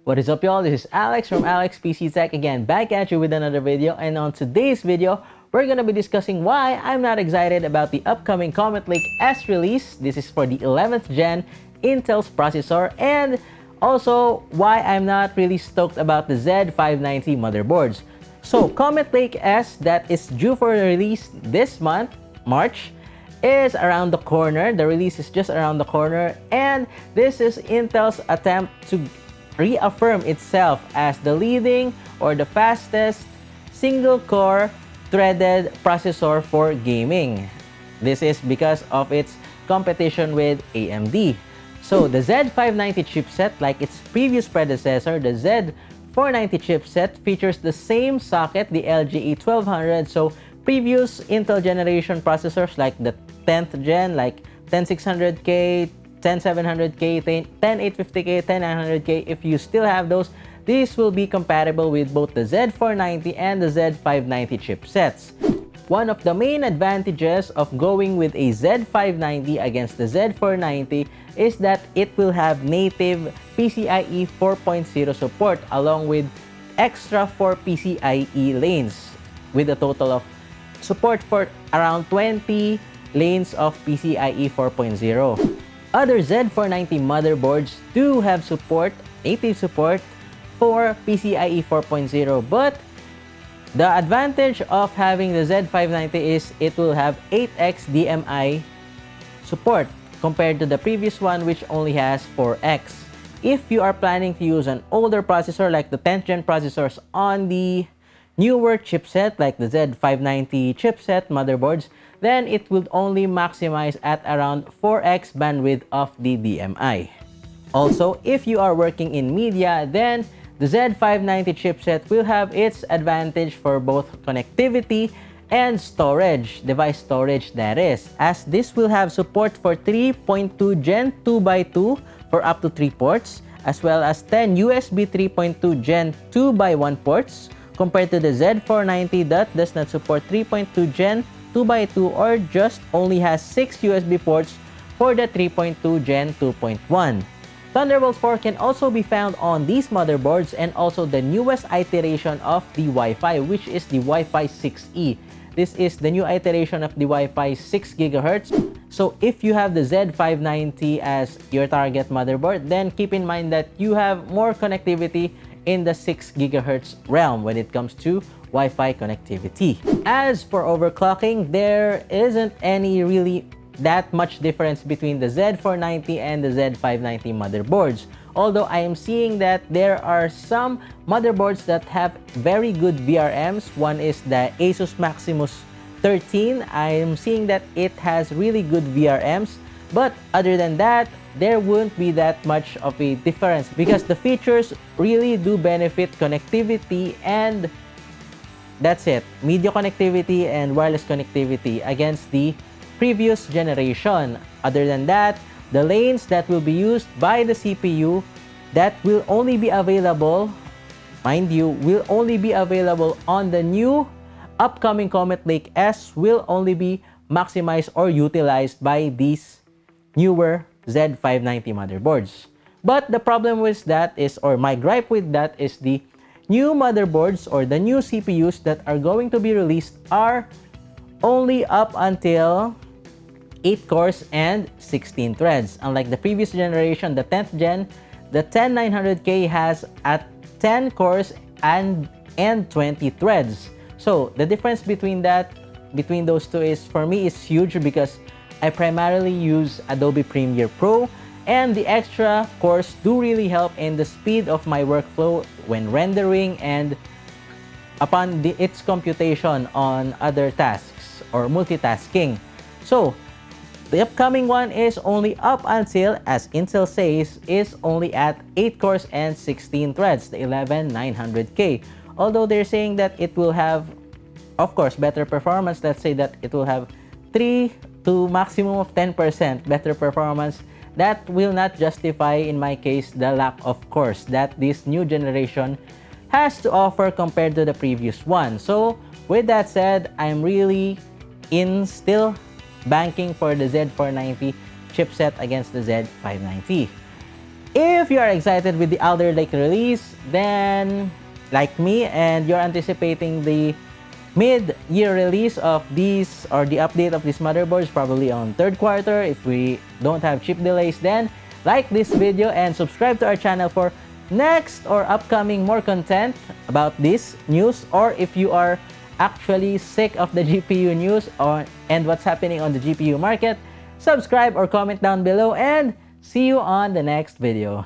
What is up, y'all? This is Alex from Alex PC Tech again, back at you with another video. And on today's video, we're gonna be discussing why I'm not excited about the upcoming Comet Lake S release. This is for the 11th gen Intel's processor, and also why I'm not really stoked about the Z590 motherboards. So Comet Lake S, that is due for release this month, March, is around the corner. The release is just around the corner, and this is Intel's attempt to reaffirm itself as the leading or the fastest single-core threaded processor for gaming. This is because of its competition with AMD. So the Z590 chipset, like its previous predecessor, the Z490 chipset, features the same socket, the LGA1200. So previous Intel generation processors like the 10th gen, like 10600K, 10700K, 10850K, 10900K, if you still have those, these will be compatible with both the Z490 and the Z590 chipsets. One of the main advantages of going with a Z590 against the Z490 is that it will have native PCIe 4.0 support along with extra 4 PCIe lanes, with a total of support for around 20 lanes of PCIe 4.0. Other Z490 motherboards do have native support for PCIe 4.0, but the advantage of having the Z590 is it will have 8x DMI support compared to the previous one, which only has 4x. If you are planning to use an older processor like the 10th gen processors on the newer chipset like the Z590 chipset motherboards, then it would only maximize at around 4x bandwidth of the DMI. Also, if you are working in media, then the Z590 chipset will have its advantage for both connectivity and storage, device storage that is, as this will have support for 3.2 Gen 2x2 for up to 3 ports, as well as 10 USB 3.2 Gen 2x1 ports, compared to the Z490 that does not support 3.2 Gen 2x2 or just only has 6 USB ports for the 3.2 Gen 2.1. Thunderbolt 4 can also be found on these motherboards, and also the newest iteration of the Wi-Fi, which is the Wi-Fi 6E. This is the new iteration of the Wi-Fi 6 GHz. So if you have the Z590 as your target motherboard, then keep in mind that you have more connectivity in the 6 GHz realm when it comes to Wi-Fi connectivity. As for overclocking, there isn't any really that much difference between the Z490 and the Z590 motherboards. Although I am seeing that there are some motherboards that have very good VRMs. One is the Asus Maximus 13. I am seeing that it has really good VRMs. But other than that, there won't be that much of a difference because the features really do benefit connectivity, and that's it. Media connectivity and wireless connectivity against the previous generation. Other than that, the lanes that will be used by the CPU that will only be available, mind you, will only be available on the new upcoming Comet Lake S, will only be maximized or utilized by these newer Z590 motherboards. But the problem with that is, or my gripe with that is, the new motherboards or the new CPUs that are going to be released are only up until 8 cores and 16 threads. Unlike the previous generation, the 10th gen, the 10900K has at 10 cores and 20 threads. So the difference between those two is, for me, is huge because I primarily use Adobe Premiere Pro, and the extra cores do really help in the speed of my workflow when rendering and upon its computation on other tasks or multitasking. So the upcoming one is only up until, as Intel says, is only at 8 cores and 16 threads, the 11900K. Although they're saying that it will have, of course, better performance. Let's say that it will have 3 to maximum of 10% better performance. That will not justify, in my case, the lack of cores that this new generation has to offer compared to the previous one. So with that said, I'm really still banking for the Z490 chipset against the Z590. If you are excited with the Alder Lake release, then like me and you're anticipating the mid-year release of these or the update of these motherboards probably on third quarter if we don't have chip delays, then like this video and subscribe to our channel for next or upcoming more content about this news, or if you are actually sick of the GPU news and what's happening on the GPU market, subscribe or comment down below, and see you on the next video.